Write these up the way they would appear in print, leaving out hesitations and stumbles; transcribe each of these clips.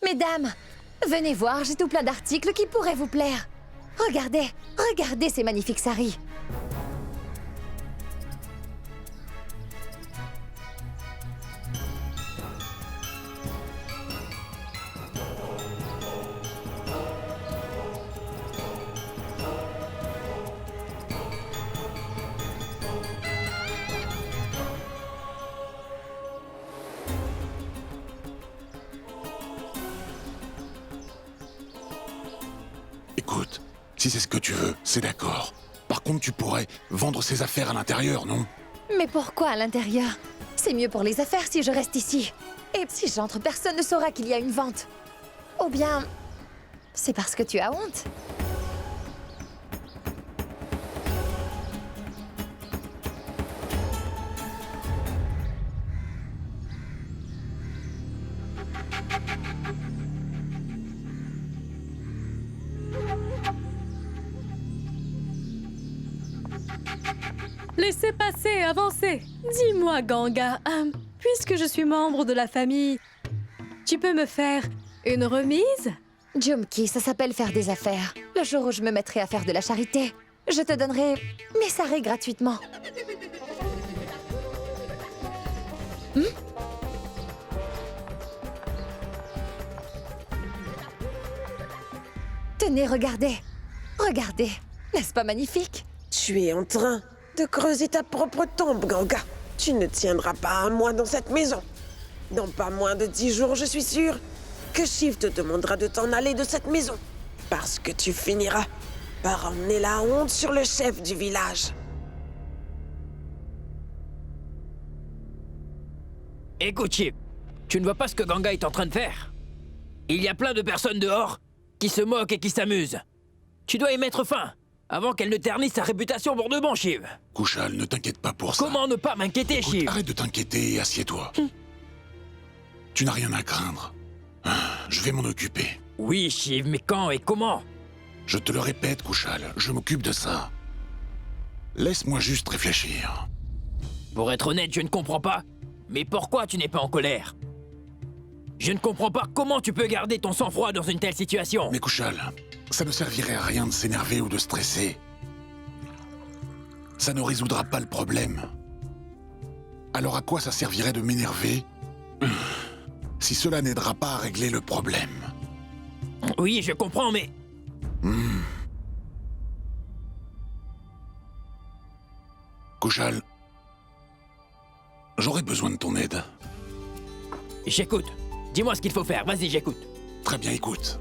Mesdames, venez voir, j'ai tout plein d'articles qui pourraient vous plaire. Regardez, regardez ces magnifiques saris. Écoute, si c'est ce que tu veux, c'est d'accord. Par contre, tu pourrais vendre ces affaires à l'intérieur, non? Mais pourquoi à l'intérieur? C'est mieux pour les affaires si je reste ici. Et si j'entre, personne ne saura qu'il y a une vente. Ou bien, c'est parce que tu as honte. Laissez passer, avancez. Dis-moi, Ganga, puisque je suis membre de la famille, tu peux me faire une remise? Jumki, ça s'appelle faire des affaires. Le jour où je me mettrai à faire de la charité, je te donnerai mes saris gratuitement. Tenez, regardez. Regardez. N'est-ce pas magnifique? Tu es en train de creuser ta propre tombe, Ganga. Tu ne tiendras pas un mois dans cette maison. Dans pas moins de 10 jours, je suis sûre que Shiv te demandera de t'en aller de cette maison. Parce que tu finiras par emmener la honte sur le chef du village. Écoute, Shiv, tu ne vois pas ce que Ganga est en train de faire? Il y a plein de personnes dehors qui se moquent et qui s'amusent. Tu dois y mettre fin, avant qu'elle ne ternisse sa réputation pour de bon, Shiv. Kushal, ne t'inquiète pas pour ça. Comment ne pas m'inquiéter, Écoute, Shiv? arrête de t'inquiéter et assieds-toi. Tu n'as rien à craindre. Je vais m'en occuper. Oui, Shiv, mais quand et comment? Je te le répète, Kushal, je m'occupe de ça. Laisse-moi juste réfléchir. Pour être honnête, je ne comprends pas. Mais pourquoi tu n'es pas en colère? Je ne comprends pas comment tu peux garder ton sang-froid dans une telle situation. Mais Kushal, ça ne servirait à rien de s'énerver ou de stresser. Ça ne résoudra pas le problème. Alors à quoi ça servirait de m'énerver si cela n'aidera pas à régler le problème? Oui, je comprends, mais... Kushal, j'aurais besoin de ton aide. J'écoute. Dis-moi ce qu'il faut faire. Vas-y, j'écoute. Très bien, écoute.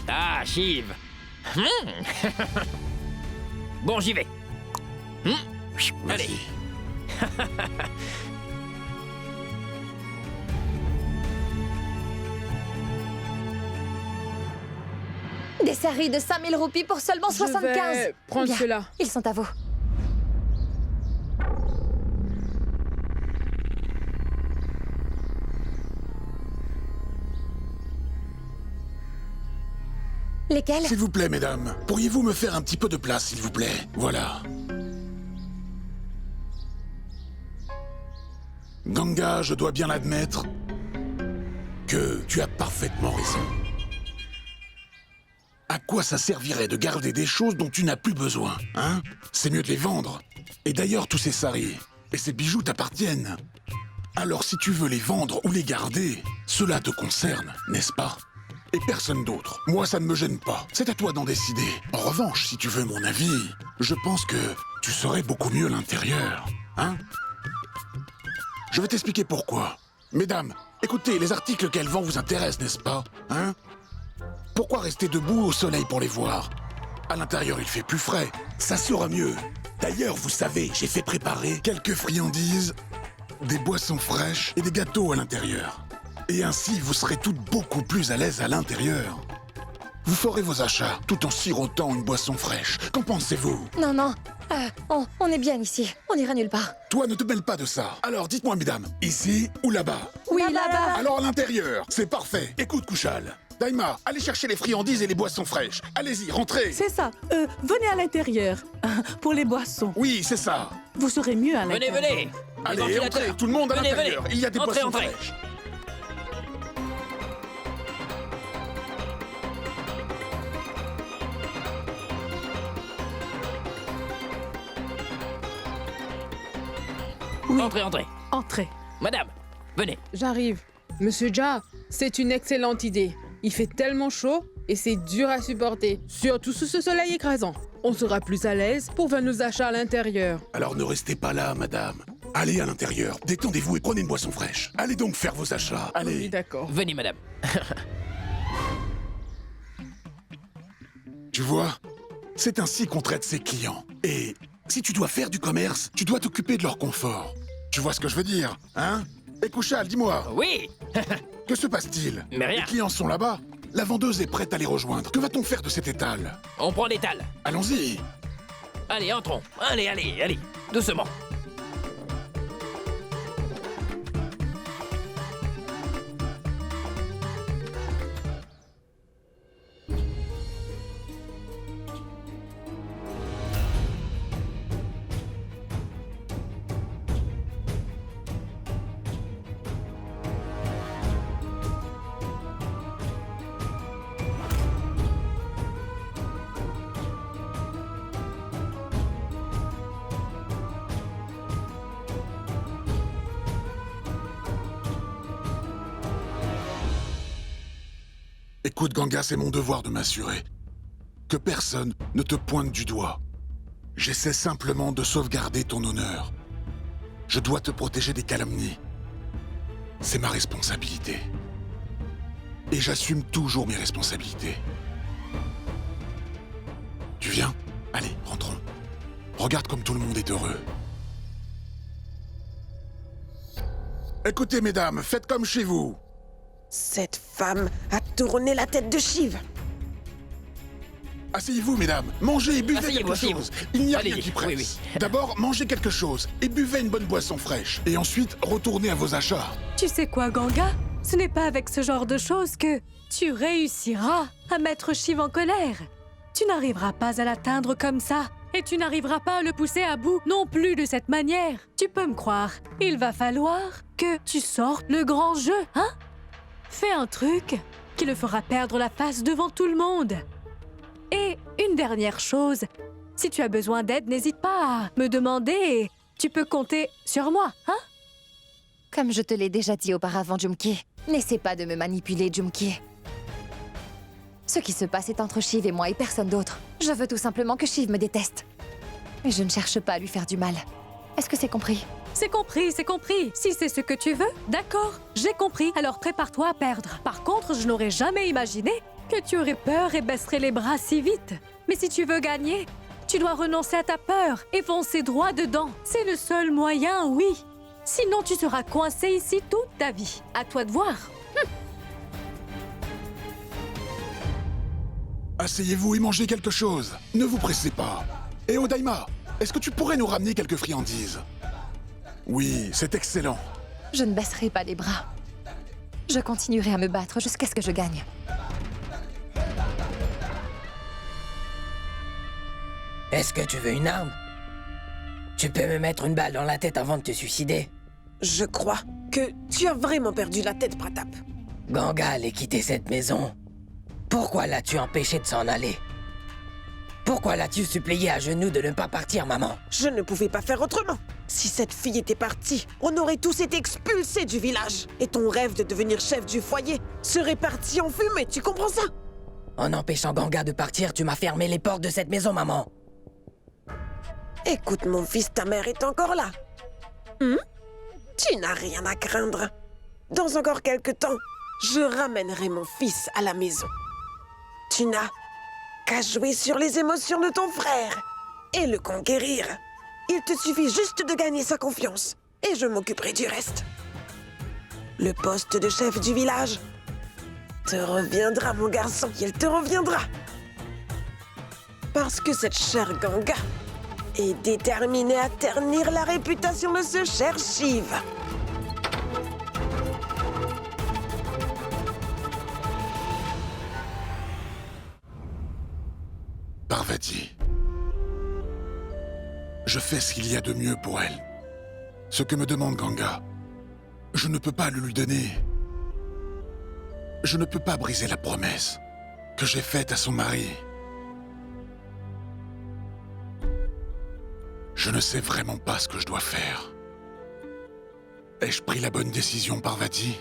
Ah, Shiv. Bon, j'y vais. Allez. Vas-y. Des saris de 5000 roupies pour seulement 75. Je vais prendre Bien, ceux-là. ils sont à vous. Lesquels? S'il vous plaît, mesdames, pourriez-vous me faire un petit peu de place, s'il vous plaît? Voilà. Ganga, je dois bien l'admettre que tu as parfaitement raison. À quoi ça servirait de garder des choses dont tu n'as plus besoin, hein? C'est mieux de les vendre. Et d'ailleurs, tous ces saris et ces bijoux t'appartiennent. Alors si tu veux les vendre ou les garder, cela te concerne, n'est-ce pas? Et personne d'autre. Moi, ça ne me gêne pas. C'est à toi d'en décider. En revanche, si tu veux mon avis, je pense que tu saurais beaucoup mieux l'intérieur, hein? Je vais t'expliquer pourquoi. Mesdames, écoutez, les articles qu'elle vend vous intéressent, n'est-ce pas? Hein? Pourquoi rester debout au soleil pour les voir? À l'intérieur, il fait plus frais. Ça sera mieux. D'ailleurs, vous savez, j'ai fait préparer quelques friandises, des boissons fraîches et des gâteaux à l'intérieur. Et ainsi, vous serez toutes beaucoup plus à l'aise à l'intérieur. Vous ferez vos achats tout en sirotant une boisson fraîche. Qu'en pensez-vous? Non, non. On est bien ici. On n'ira nulle part. Toi, ne te mêle pas de ça. Alors, dites-moi, mesdames, ici ou là-bas? Oui, là-bas. Alors, à l'intérieur, c'est parfait. Écoute, Kushal, Daima, allez chercher les friandises et les boissons fraîches. Allez-y, rentrez. C'est ça. Venez à l'intérieur. Pour les boissons. Oui, c'est ça. Vous serez mieux à Venez, l'intérieur. venez. Les Allez, ventilateurs. entrez, tout le monde à Venez, l'intérieur. venez. Il y a des Entrez, boissons entrez. fraîches. Oui, Entrez, entrez. entrez. Madame, venez. J'arrive. Monsieur Ja, c'est une excellente idée. Il fait tellement chaud et c'est dur à supporter, surtout sous ce soleil écrasant. On sera plus à l'aise pour faire nos achats à l'intérieur. Alors ne restez pas là, madame. Allez à l'intérieur, détendez-vous et prenez une boisson fraîche. Allez donc faire vos achats. Oui, Allez. d'accord. Venez, madame. Tu vois, c'est ainsi qu'on traite ses clients. Et si tu dois faire du commerce, tu dois t'occuper de leur confort. Tu vois ce que je veux dire, hein? Et Kouchal, dis-moi, Oui. que se passe-t-il? Mais rien. Les clients sont là-bas. La vendeuse est prête à les rejoindre. Que va-t-on faire de cet étal? On prend l'étal. Allons-y. Allez, entrons. Allez, allez, allez. Doucement. Écoute, Ganga, c'est mon devoir de m'assurer que personne ne te pointe du doigt. J'essaie simplement de sauvegarder ton honneur. Je dois te protéger des calomnies. C'est ma responsabilité. Et j'assume toujours mes responsabilités. Tu viens? Allez, rentrons. Regarde comme tout le monde est heureux. Écoutez, mesdames, faites comme chez vous. Cette femme a tourné la tête de Shiv. Asseyez-vous, mesdames. Mangez et buvez Asseyez-vous, quelque chose. asseyez-vous. Il n'y a rien Allez-y, qui presse. oui, oui. D'abord, mangez quelque chose et buvez une bonne boisson fraîche. Et ensuite, retournez à vos achats. Tu sais quoi, Ganga? Ce n'est pas avec ce genre de choses que tu réussiras à mettre Shiv en colère. Tu n'arriveras pas à l'atteindre comme ça. Et tu n'arriveras pas à le pousser à bout non plus de cette manière. Tu peux me croire. Il va falloir que tu sortes le grand jeu, hein? Fais un truc qui le fera perdre la face devant tout le monde. Et une dernière chose, si tu as besoin d'aide, n'hésite pas à me demander et tu peux compter sur moi, hein? Comme je te l'ai déjà dit auparavant, Jumki, n'essaie pas de me manipuler, Jumki. Ce qui se passe est entre Shiv et moi et personne d'autre. Je veux tout simplement que Shiv me déteste. Et je ne cherche pas à lui faire du mal. Est-ce que c'est compris? C'est compris, c'est compris. Si c'est ce que tu veux, d'accord, j'ai compris, alors prépare-toi à perdre. Par contre, je n'aurais jamais imaginé que tu aurais peur et baisserais les bras si vite. Mais si tu veux gagner, tu dois renoncer à ta peur et foncer droit dedans. C'est le seul moyen, oui. Sinon, tu seras coincé ici toute ta vie. À toi de voir. Asseyez-vous et mangez quelque chose. Ne vous pressez pas. Et Odaima, est-ce que tu pourrais nous ramener quelques friandises? Oui, c'est excellent. Je ne baisserai pas les bras. Je continuerai à me battre jusqu'à ce que je gagne. Est-ce que tu veux une arme? Tu peux me mettre une balle dans la tête avant de te suicider. Je crois que tu as vraiment perdu la tête, Pratap. Ganga allait quitter cette maison. Pourquoi l'as-tu empêché de s'en aller? Pourquoi l'as-tu supplié à genoux de ne pas partir, maman? Je ne pouvais pas faire autrement. Si cette fille était partie, on aurait tous été expulsés du village. Et ton rêve de devenir chef du foyer serait parti en fumée, tu comprends ça? En empêchant Ganga de partir, tu m'as fermé les portes de cette maison, maman. Écoute, mon fils, ta mère est encore là. Tu n'as rien à craindre. Dans encore quelque temps, je ramènerai mon fils à la maison. Tu n'as qu'à jouer sur les émotions de ton frère et le conquérir. Il te suffit juste de gagner sa confiance et je m'occuperai du reste. Le poste de chef du village te reviendra, mon garçon. Il te reviendra. Parce que cette chère Ganga est déterminée à ternir la réputation de ce cher Shiv. Parvati. Je fais ce qu'il y a de mieux pour elle. Ce que me demande Ganga, je ne peux pas le lui donner. Je ne peux pas briser la promesse que j'ai faite à son mari. Je ne sais vraiment pas ce que je dois faire. Ai-je pris la bonne décision, Parvati?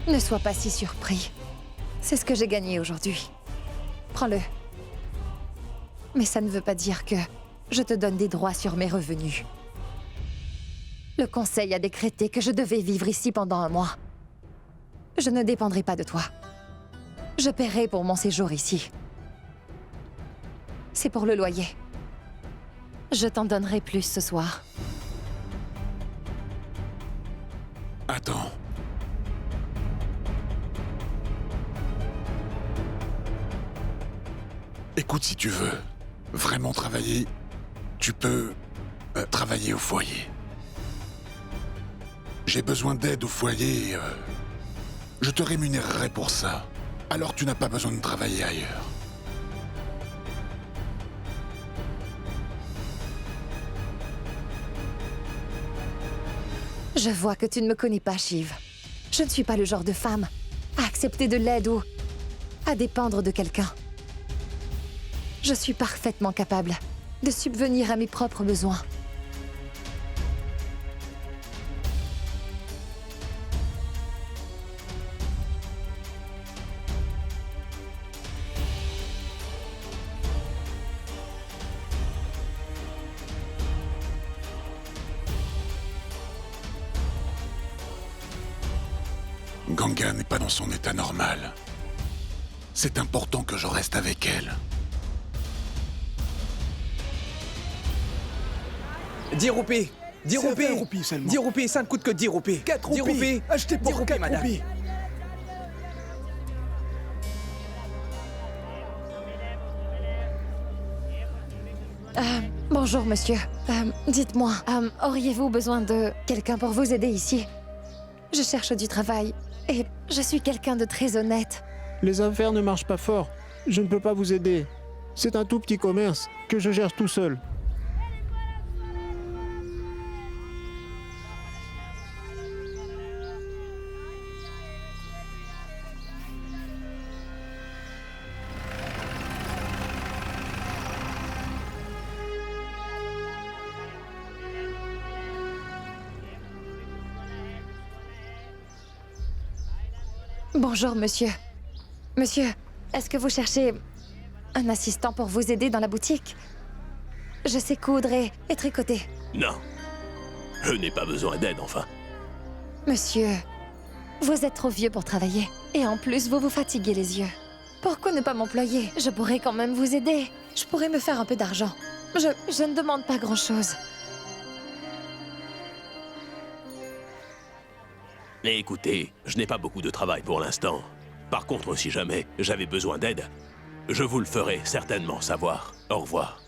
Ne sois pas si surpris. C'est ce que j'ai gagné aujourd'hui. Prends-le. Mais ça ne veut pas dire que je te donne des droits sur mes revenus. Le conseil a décrété que je devais vivre ici pendant 1 mois. Je ne dépendrai pas de toi. Je paierai pour mon séjour ici. C'est pour le loyer. Je t'en donnerai plus ce soir. Attends. Écoute, si tu veux vraiment travailler, tu peux travailler au foyer. J'ai besoin d'aide au foyer et je te rémunérerai pour ça. Alors tu n'as pas besoin de travailler ailleurs. Je vois que tu ne me connais pas, Shiv. Je ne suis pas le genre de femme à accepter de l'aide ou à dépendre de quelqu'un. Je suis parfaitement capable de subvenir à mes propres besoins. Ganga n'est pas dans son état normal. C'est important que je reste avec elle. 10 roupies. 10 C'est roupies. 20 roupies seulement. 10 roupies, ça ne coûte que 10 roupies. 4 10 roupies. roupies. Achetez 10 pour roupies, 4 madame. roupies. Bonjour, monsieur. Dites-moi, auriez-vous besoin de quelqu'un pour vous aider ici? Je cherche du travail et je suis quelqu'un de très honnête. Les affaires ne marchent pas fort. Je ne peux pas vous aider. C'est un tout petit commerce que je gère tout seul. Bonjour, monsieur. Monsieur, est-ce que vous cherchez un assistant pour vous aider dans la boutique? Je sais coudre et tricoter. Non. Je n'ai pas besoin d'aide, enfin. Monsieur, vous êtes trop vieux pour travailler. Et en plus, vous vous fatiguez les yeux. Pourquoi ne pas m'employer? Je pourrais quand même vous aider. Je pourrais me faire un peu d'argent. Je ne demande pas grand-chose. Et écoutez, je n'ai pas beaucoup de travail pour l'instant. Par contre, si jamais j'avais besoin d'aide, je vous le ferai certainement savoir. Au revoir.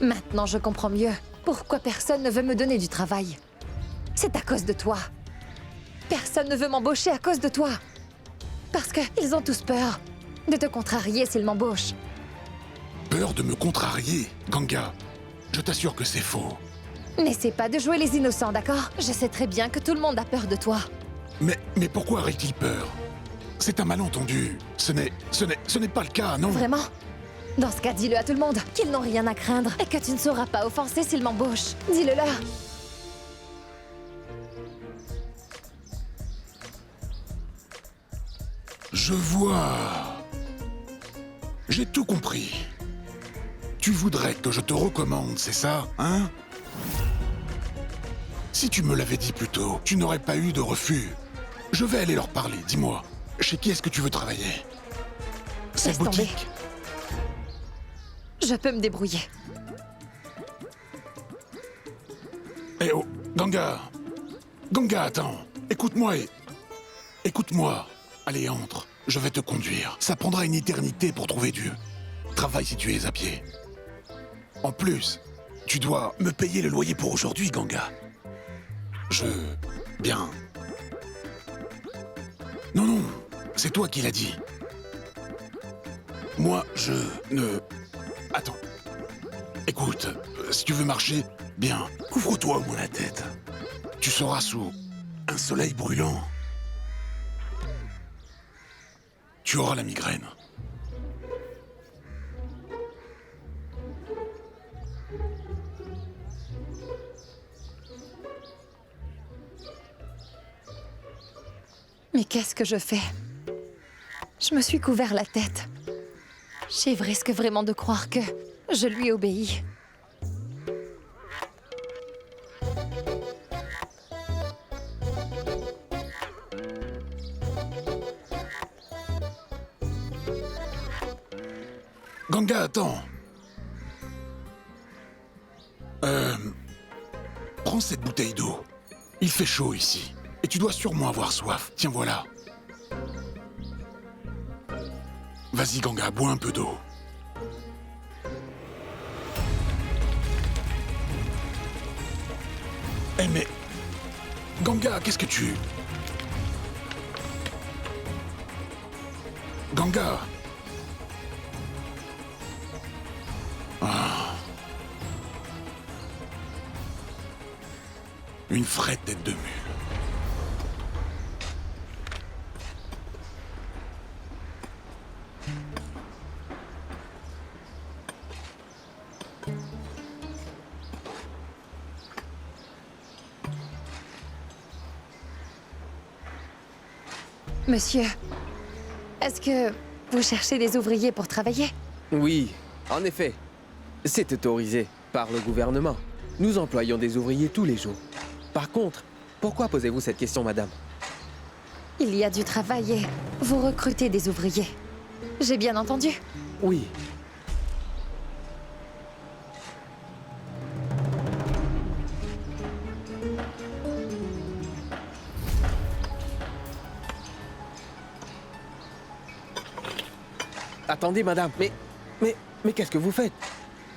Maintenant, je comprends mieux pourquoi personne ne veut me donner du travail. C'est à cause de toi. Personne ne veut m'embaucher à cause de toi. Parce qu'ils ont tous peur de te contrarier s'ils m'embauchent. Peur de me contrarier, Ganga? Je t'assure que c'est faux. N'essaie pas de jouer les innocents, d'accord? Je sais très bien que tout le monde a peur de toi. Mais pourquoi aurait-il peur? C'est un malentendu. Ce n'est pas le cas, non? Vraiment? Dans ce cas, dis-le à tout le monde, qu'ils n'ont rien à craindre et que tu ne seras pas offensé s'ils m'embauchent. Dis-le-leur. Je vois. J'ai tout compris. Tu voudrais que je te recommande, c'est ça, hein? Si tu me l'avais dit plus tôt, tu n'aurais pas eu de refus. Je vais aller leur parler, dis-moi. Chez qui est-ce que tu veux travailler? Cette Laisse tomber. boutique. Je peux me débrouiller. Eh oh, Ganga. Ganga, attends. Écoute-moi et... Écoute-moi. Allez, entre. Je vais te conduire. Ça prendra une éternité pour trouver Dieu. Travaille si tu es à pied. En plus, tu dois me payer le loyer pour aujourd'hui, Ganga. Bien. Non, non, c'est toi qui l'as dit. Moi, je ne... Attends. Écoute, si tu veux marcher, bien, couvre-toi au moins la tête. Tu seras sous un soleil brûlant. Tu auras la migraine. Mais qu'est-ce que je fais? Je me suis couvert la tête. Shiv risque vraiment de croire que je lui obéis. Ganga, attends. Prends cette bouteille d'eau. Il fait chaud ici. Et tu dois sûrement avoir soif. Tiens, voilà. Vas-y, Ganga, bois un peu d'eau. Eh mais... Ganga, qu'est-ce que tu... Ganga. Ah. Une vraie tête de mule. Monsieur, est-ce que vous cherchez des ouvriers pour travailler? Oui, en effet. C'est autorisé par le gouvernement. Nous employons des ouvriers tous les jours. Par contre, pourquoi posez-vous cette question, madame? Il y a du travail et vous recrutez des ouvriers. J'ai bien entendu. Oui. Attendez, madame, mais qu'est-ce que vous faites?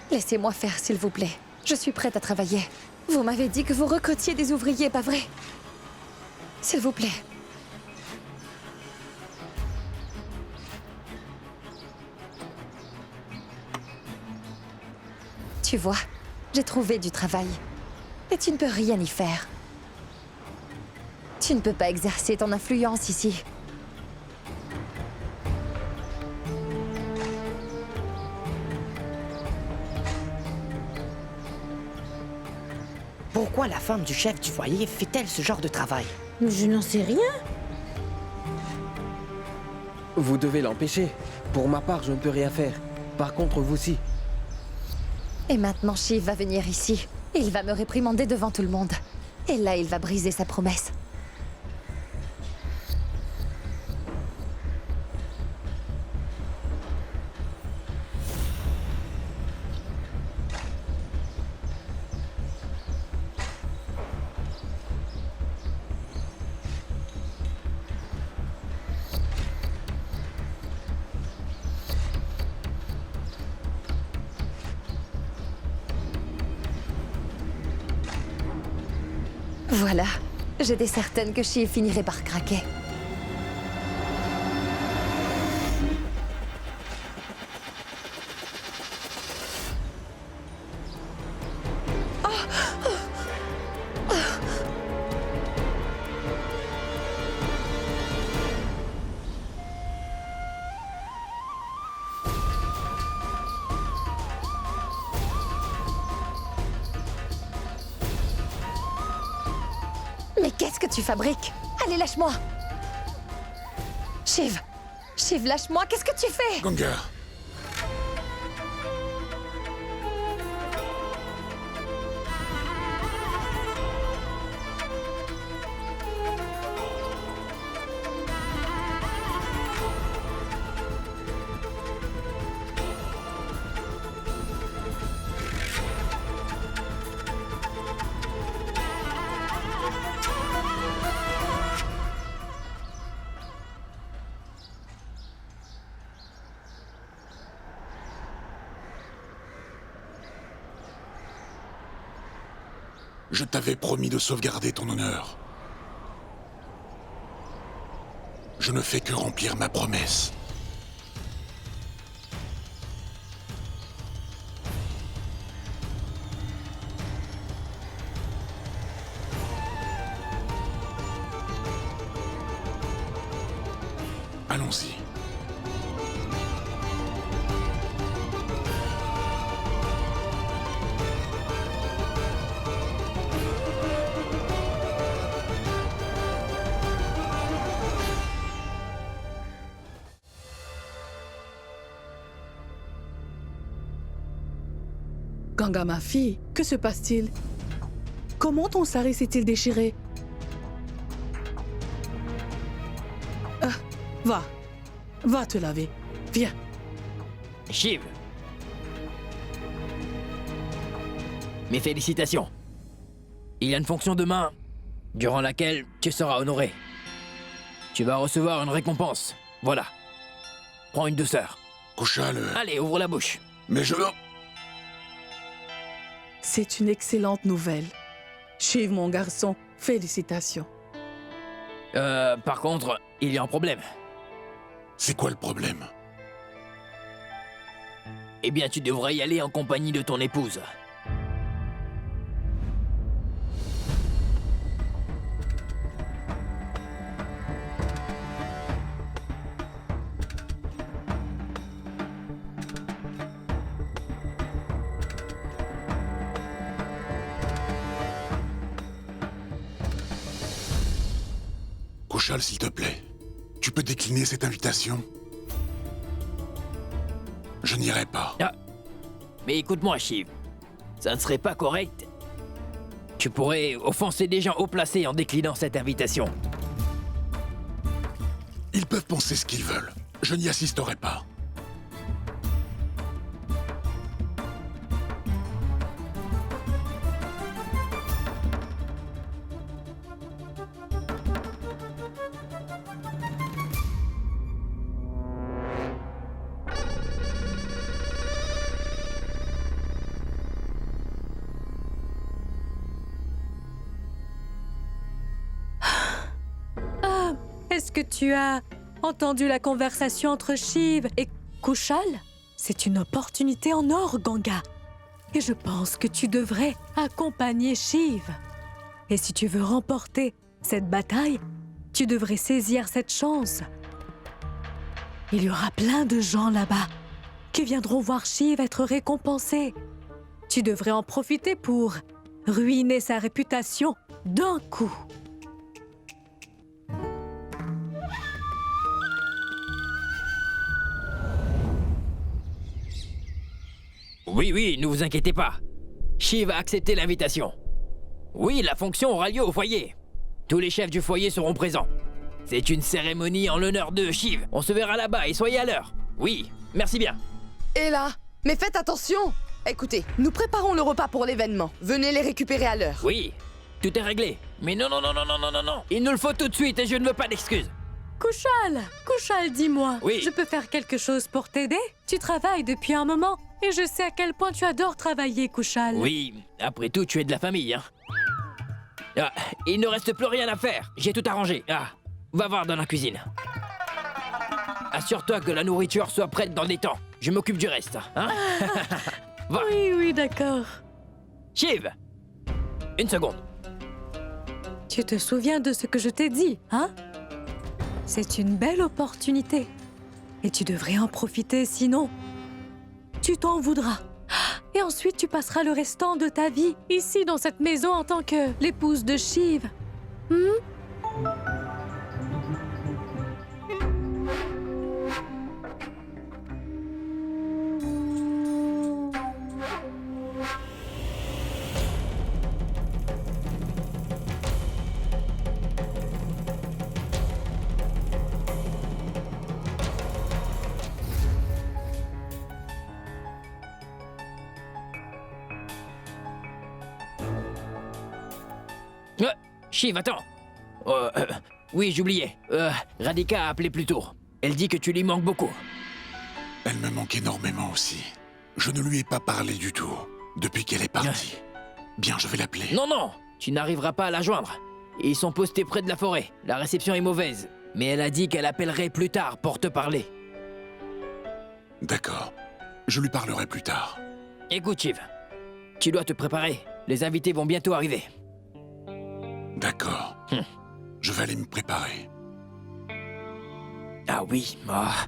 Laissez-moi faire, s'il vous plaît. Je suis prête à travailler. Vous m'avez dit que vous recrutiez des ouvriers, pas vrai? S'il vous plaît. Tu vois, j'ai trouvé du travail. Et tu ne peux rien y faire. Tu ne peux pas exercer ton influence ici. Pourquoi la femme du chef du foyer fait-elle ce genre de travail? Je n'en sais rien. Vous devez l'empêcher. Pour ma part, je ne peux rien faire. Par contre, vous si. Et maintenant, Shiv va venir ici. Il va me réprimander devant tout le monde. Et là, il va briser sa promesse. Voilà. J'étais certaine que Shiv finirait par craquer. Mais qu'est-ce que tu fabriques? Allez, lâche-moi! Shiv! Shiv, lâche-moi! Qu'est-ce que tu fais? Ganga. Je t'avais promis de sauvegarder ton honneur. Je ne fais que remplir ma promesse. Allons-y. Ganga, ma fille, que se passe-t-il? Comment ton sari s'est-il déchiré? Va te laver. Viens. Shiv. Mes félicitations. Il y a une fonction demain, durant laquelle tu seras honoré. Tu vas recevoir une récompense. Voilà. Prends une douceur. Kushal... Allez, ouvre la bouche. Mais je... C'est une excellente nouvelle. Shiv, mon garçon, félicitations. Par contre, il y a un problème. C'est quoi le problème? Eh bien, tu devrais y aller en compagnie de ton épouse. Kushal, s'il te plaît, tu peux décliner cette invitation? Je n'irai pas. Ah. Mais écoute-moi, Shiv. Ça ne serait pas correct. Tu pourrais offenser des gens haut placés en déclinant cette invitation. Ils peuvent penser ce qu'ils veulent. Je n'y assisterai pas. Est-ce que tu as entendu la conversation entre Shiv et Kushal? C'est une opportunité en or, Ganga. Et je pense que tu devrais accompagner Shiv. Et si tu veux remporter cette bataille, tu devrais saisir cette chance. Il y aura plein de gens là-bas qui viendront voir Shiv être récompensé. Tu devrais en profiter pour ruiner sa réputation d'un coup. Oui, ne vous inquiétez pas. Shiv a accepté l'invitation. Oui, la fonction aura lieu au foyer. Tous les chefs du foyer seront présents. C'est une cérémonie en l'honneur de Shiv. On se verra là-bas et soyez à l'heure. Oui, merci bien. Et là, mais faites attention! Écoutez, nous préparons le repas pour l'événement. Venez les récupérer à l'heure. Oui, tout est réglé. Mais non. Il nous le faut tout de suite et je ne veux pas d'excuses. Kushal, dis-moi. Oui. Je peux faire quelque chose pour t'aider? Tu travailles depuis un moment et je sais à quel point tu adores travailler, Kushal. Oui, après tout, tu es de la famille, hein. Ah, il ne reste plus rien à faire. J'ai tout arrangé. Ah, va voir dans la cuisine. Assure-toi que la nourriture soit prête dans des temps. Je m'occupe du reste, hein. Va. Oui, d'accord. Shiv, une seconde. Tu te souviens de ce que je t'ai dit, hein? C'est une belle opportunité. Et tu devrais en profiter, sinon tu t'en voudras. Et ensuite, tu passeras le restant de ta vie ici, dans cette maison, en tant que l'épouse de Shiv. Shiv, attends. Oui, j'oubliais. Radhika a appelé plus tôt. Elle dit que tu lui manques beaucoup. Elle me manque énormément aussi. Je ne lui ai pas parlé du tout, depuis qu'elle est partie. Bien, je vais l'appeler. Non, non, tu n'arriveras pas à la joindre. Ils sont postés près de la forêt. La réception est mauvaise. Mais elle a dit qu'elle appellerait plus tard pour te parler. D'accord. Je lui parlerai plus tard. Écoute, Shiv, tu dois te préparer. Les invités vont bientôt arriver. D'accord. Je vais aller me préparer. Ah oui, ah.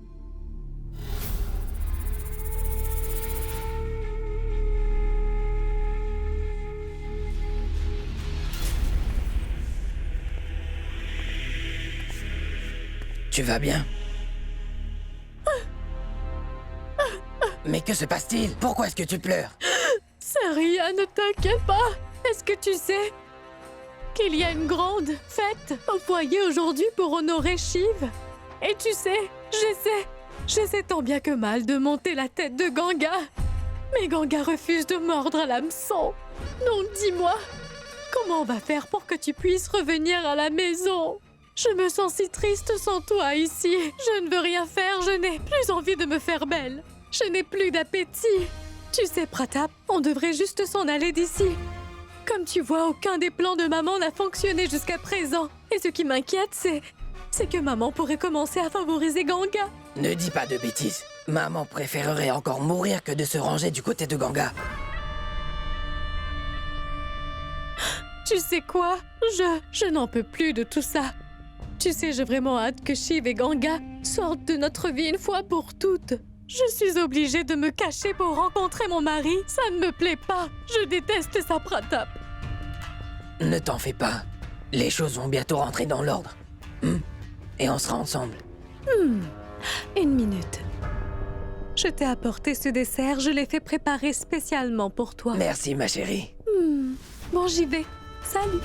Tu vas bien? Mais que se passe-t-il? Pourquoi est-ce que tu pleures? Saria, ne t'inquiète pas. Est-ce que tu sais qu'il y a une grande fête au foyer aujourd'hui pour honorer Shiv? Et tu sais, j'essaie tant bien que mal de monter la tête de Ganga. Mais Ganga refuse de mordre à l'hameçon. Donc dis-moi, comment on va faire pour que tu puisses revenir à la maison? Je me sens si triste sans toi ici. Je ne veux rien faire, je n'ai plus envie de me faire belle. Je n'ai plus d'appétit. Tu sais, Pratap, on devrait juste s'en aller d'ici. Comme tu vois, aucun des plans de maman n'a fonctionné jusqu'à présent. Et ce qui m'inquiète, c'est que maman pourrait commencer à favoriser Ganga. Ne dis pas de bêtises. Maman préférerait encore mourir que de se ranger du côté de Ganga. Tu sais quoi? Je n'en peux plus de tout ça. Tu sais, j'ai vraiment hâte que Shiv et Ganga sortent de notre vie une fois pour toutes. Je suis obligée de me cacher pour rencontrer mon mari. Ça ne me plaît pas. Je déteste ça, Pratap. Ne t'en fais pas. Les choses vont bientôt rentrer dans l'ordre. Et on sera ensemble. Une minute. Je t'ai apporté ce dessert. Je l'ai fait préparer spécialement pour toi. Merci, ma chérie. Bon, j'y vais. Salut.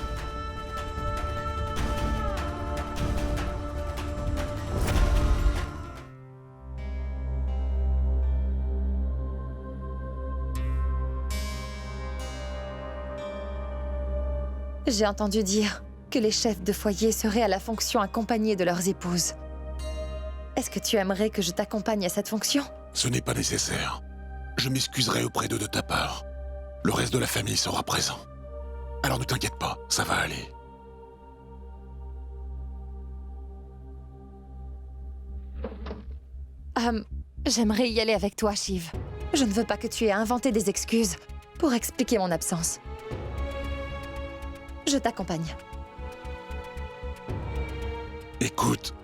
J'ai entendu dire que les chefs de foyer seraient à la fonction accompagnés de leurs épouses. Est-ce que tu aimerais que je t'accompagne à cette fonction? Ce n'est pas nécessaire. Je m'excuserai auprès d'eux de ta part. Le reste de la famille sera présent. Alors ne t'inquiète pas, ça va aller. J'aimerais y aller avec toi, Shiv. Je ne veux pas que tu aies inventé des excuses pour expliquer mon absence. Je t'accompagne. Écoute,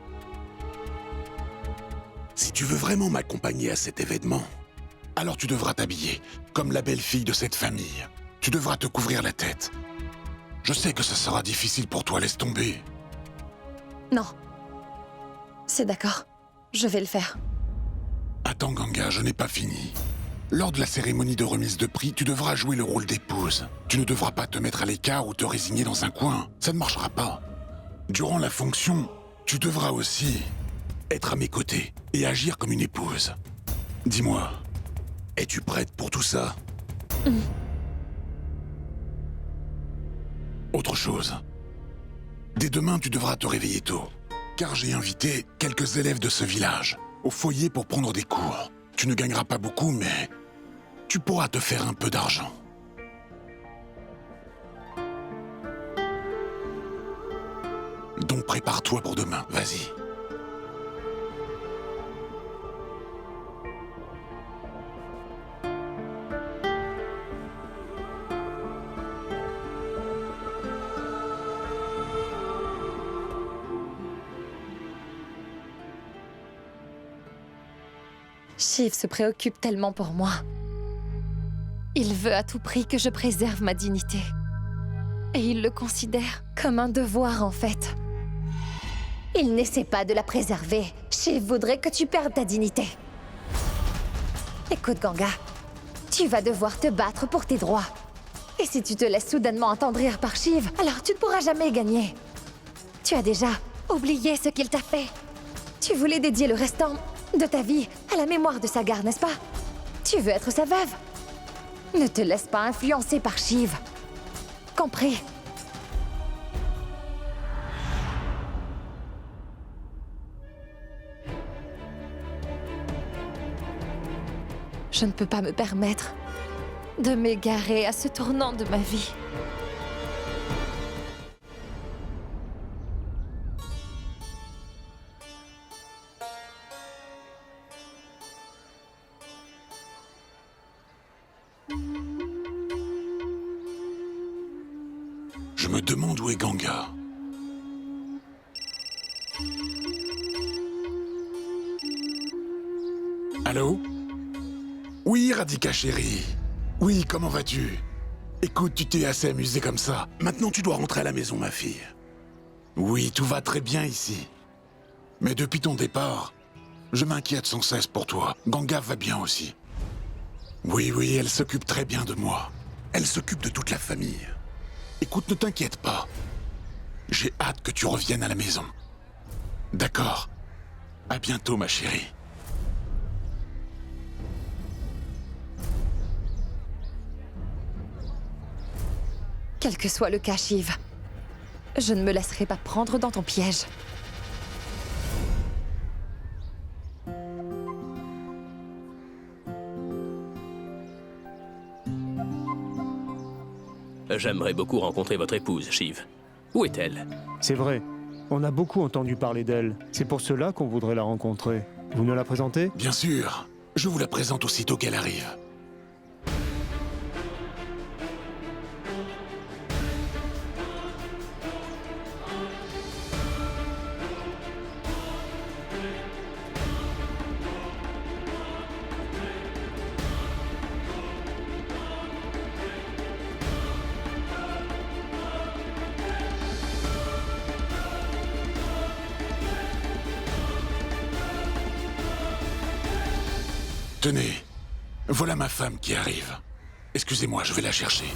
si tu veux vraiment m'accompagner à cet événement, alors tu devras t'habiller comme la belle-fille de cette famille. Tu devras te couvrir la tête. Je sais que ce sera difficile pour toi, laisse tomber. Non. C'est d'accord. Je vais le faire. Attends, Ganga, je n'ai pas fini. Lors de la cérémonie de remise de prix, tu devras jouer le rôle d'épouse. Tu ne devras pas te mettre à l'écart ou te résigner dans un coin. Ça ne marchera pas. Durant la fonction, tu devras aussi être à mes côtés et agir comme une épouse. Dis-moi, es-tu prête pour tout ça? Autre chose. Dès demain, tu devras te réveiller tôt, car j'ai invité quelques élèves de ce village au foyer pour prendre des cours. Tu ne gagneras pas beaucoup, mais tu pourras te faire un peu d'argent. Donc prépare-toi pour demain, vas-y. Shiv se préoccupe tellement pour moi. Il veut à tout prix que je préserve ma dignité. Et il le considère comme un devoir, en fait. Il n'essaie pas de la préserver. Shiv voudrait que tu perdes ta dignité. Écoute, Ganga, tu vas devoir te battre pour tes droits. Et si tu te laisses soudainement attendrir par Shiv, alors tu ne pourras jamais gagner. Tu as déjà oublié ce qu'il t'a fait. Tu voulais dédier le restant de ta vie à la mémoire de Sagar, n'est-ce pas? Tu veux être sa veuve? Ne te laisse pas influencer par Shiv. Compris? Je ne peux pas me permettre de m'égarer à ce tournant de ma vie. Je me demande où est Ganga. Allô? Oui, Radhika chérie. Oui, comment vas-tu? Écoute, tu t'es assez amusée comme ça. Maintenant, tu dois rentrer à la maison, ma fille. Oui, tout va très bien ici. Mais depuis ton départ, je m'inquiète sans cesse pour toi. Ganga va bien aussi. Oui, oui, elle s'occupe très bien de moi. Elle s'occupe de toute la famille. Écoute, ne t'inquiète pas. J'ai hâte que tu reviennes à la maison. D'accord. À bientôt, ma chérie. Quel que soit le cas, Shiv, je ne me laisserai pas prendre dans ton piège. J'aimerais beaucoup rencontrer votre épouse, Shiv. Où est-elle? C'est vrai. On a beaucoup entendu parler d'elle. C'est pour cela qu'on voudrait la rencontrer. Vous nous la présentez? Bien sûr. Je vous la présente aussitôt qu'elle arrive. Tenez, voilà ma femme qui arrive. Excusez-moi, je vais la chercher.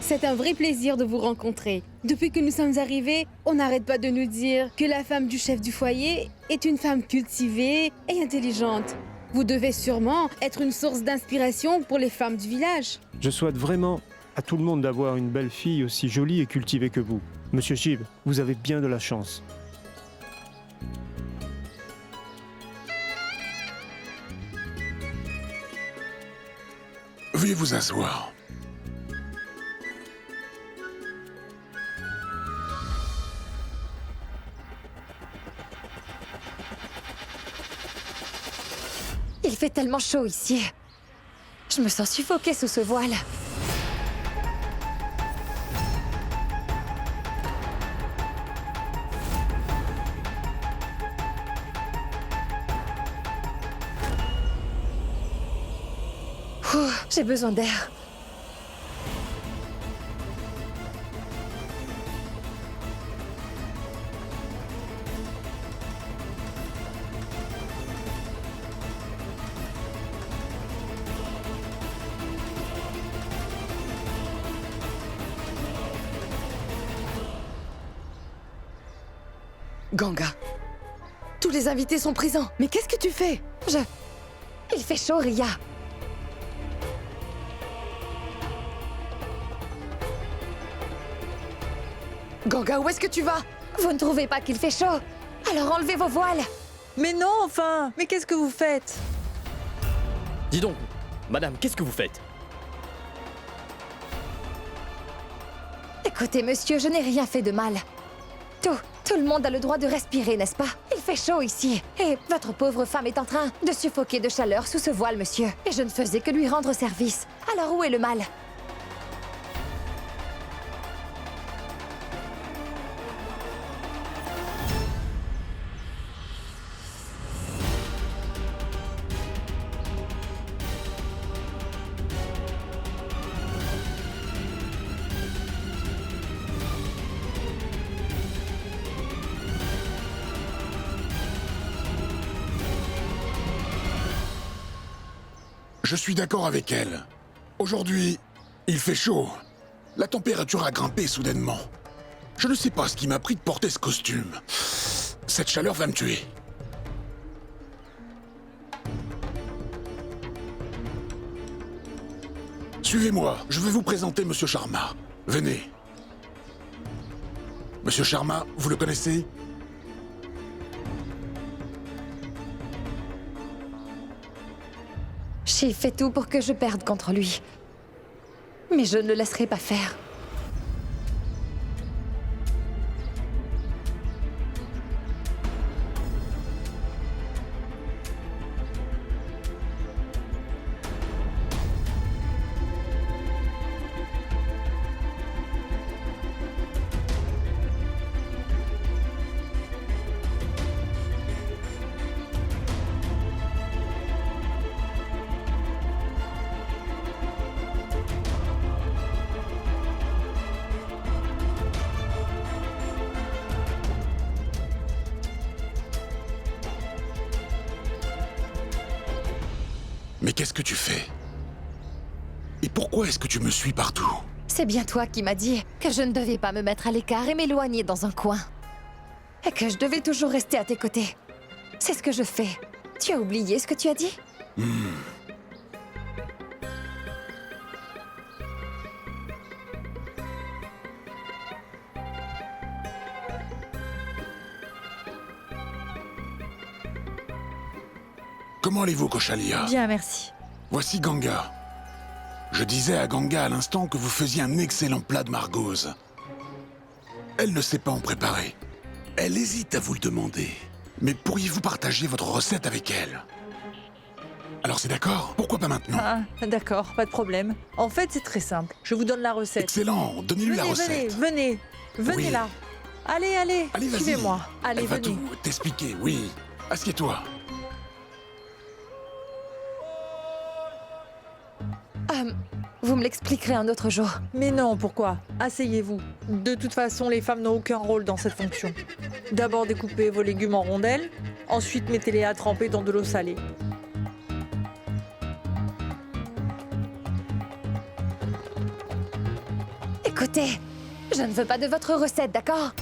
C'est un vrai plaisir de vous rencontrer. Depuis que nous sommes arrivés, on n'arrête pas de nous dire que la femme du chef du foyer est une femme cultivée et intelligente. Vous devez sûrement être une source d'inspiration pour les femmes du village. Je souhaite vraiment à tout le monde d'avoir une belle fille aussi jolie et cultivée que vous. Monsieur Shiv, vous avez bien de la chance. Veuillez vous asseoir. Il fait tellement chaud ici. Je me sens suffoquée sous ce voile. J'ai besoin d'air. Ganga, tous les invités sont présents. Mais qu'est-ce que tu fais? Il fait chaud, Ria. Ganga, où est-ce que tu vas? Vous ne trouvez pas qu'il fait chaud? Alors enlevez vos voiles. Mais non, enfin! Mais qu'est-ce que vous faites? Dis donc, madame, qu'est-ce que vous faites? Écoutez, monsieur, je n'ai rien fait de mal. Tout le monde a le droit de respirer, n'est-ce pas? Il fait chaud ici. Et votre pauvre femme est en train de suffoquer de chaleur sous ce voile, monsieur. Et je ne faisais que lui rendre service. Alors où est le mal? Je suis d'accord avec elle. Aujourd'hui, il fait chaud. La température a grimpé soudainement. Je ne sais pas ce qui m'a pris de porter ce costume. Cette chaleur va me tuer. Suivez-moi, je vais vous présenter Monsieur Sharma. Venez. Monsieur Sharma, vous le connaissez? Shiv fait tout pour que je perde contre lui. Mais je ne le laisserai pas faire. Mais qu'est-ce que tu fais? Et pourquoi est-ce que tu me suis partout? C'est bien toi qui m'as dit que je ne devais pas me mettre à l'écart et m'éloigner dans un coin. Et que je devais toujours rester à tes côtés. C'est ce que je fais. Tu as oublié ce que tu as dit? Comment allez-vous, Koshalia? Bien, merci. Voici Ganga. Je disais à Ganga à l'instant que vous faisiez un excellent plat de margose. Elle ne sait pas en préparer. Elle hésite à vous le demander. Mais pourriez-vous partager votre recette avec elle? Alors c'est d'accord? Pourquoi pas maintenant? Ah, d'accord, pas de problème. En fait, c'est très simple. Je vous donne la recette. Excellent, donnez-lui la recette. Venez Oui. là. Allez, Allez, vas-y. suivez-moi. Allez, Elle va venez. tout t'expliquer, oui. Assieds-toi. Vous me l'expliquerez un autre jour. Mais non, pourquoi? Asseyez-vous. De toute façon, les femmes n'ont aucun rôle dans cette fonction. D'abord, découpez vos légumes en rondelles. Ensuite, mettez-les à tremper dans de l'eau salée. Écoutez, je ne veux pas de votre recette, d'accord?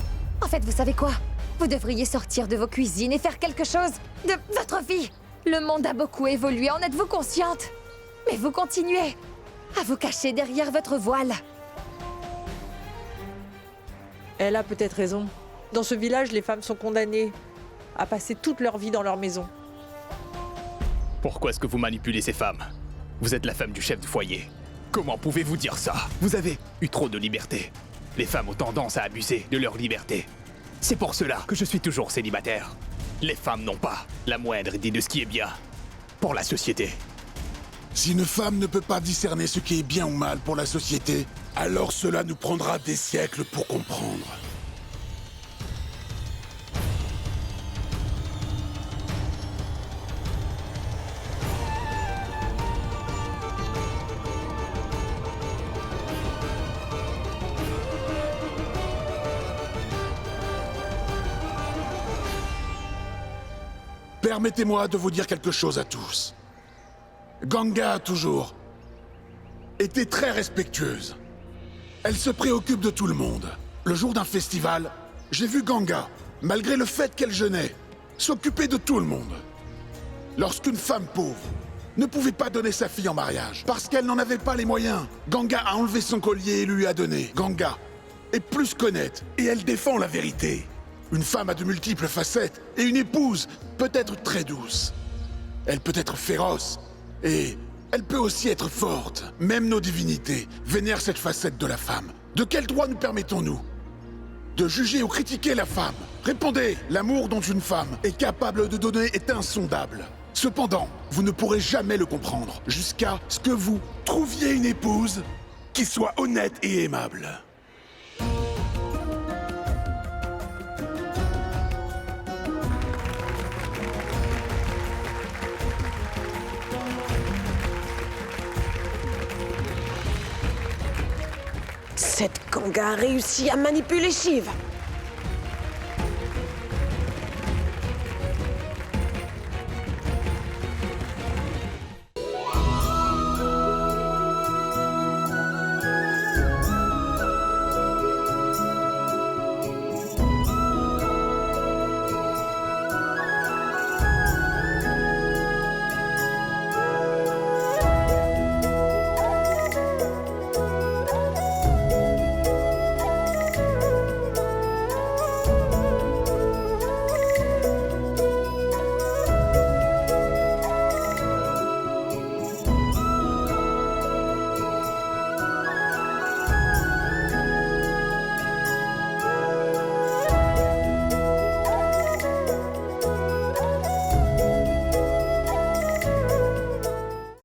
En fait, vous savez quoi? Vous devriez sortir de vos cuisines et faire quelque chose de votre vie. Le monde a beaucoup évolué, en êtes-vous consciente? Mais vous continuez à vous cacher derrière votre voile. Elle a peut-être raison. Dans ce village, les femmes sont condamnées à passer toute leur vie dans leur maison. Pourquoi est-ce que vous manipulez ces femmes? Vous êtes la femme du chef de foyer. Comment pouvez-vous dire ça? Vous avez eu trop de liberté. Les femmes ont tendance à abuser de leur liberté. C'est pour cela que je suis toujours célibataire. Les femmes n'ont pas la moindre idée de ce qui est bien pour la société. Si une femme ne peut pas discerner ce qui est bien ou mal pour la société, alors cela nous prendra des siècles pour comprendre. Permettez-moi de vous dire quelque chose à tous. Ganga a toujours été très respectueuse. Elle se préoccupe de tout le monde. Le jour d'un festival, j'ai vu Ganga, malgré le fait qu'elle jeûnait, s'occuper de tout le monde. Lorsqu'une femme pauvre ne pouvait pas donner sa fille en mariage parce qu'elle n'en avait pas les moyens, Ganga a enlevé son collier et lui a donné. Ganga est plus qu'honnête et elle défend la vérité. Une femme a de multiples facettes et une épouse peut être très douce. Elle peut être féroce et elle peut aussi être forte. Même nos divinités vénèrent cette facette de la femme. De quel droit nous permettons-nous de juger ou critiquer la femme? Répondez! L'amour dont une femme est capable de donner est insondable. Cependant, vous ne pourrez jamais le comprendre jusqu'à ce que vous trouviez une épouse qui soit honnête et aimable. Cette Ganga a réussi à manipuler Shiv.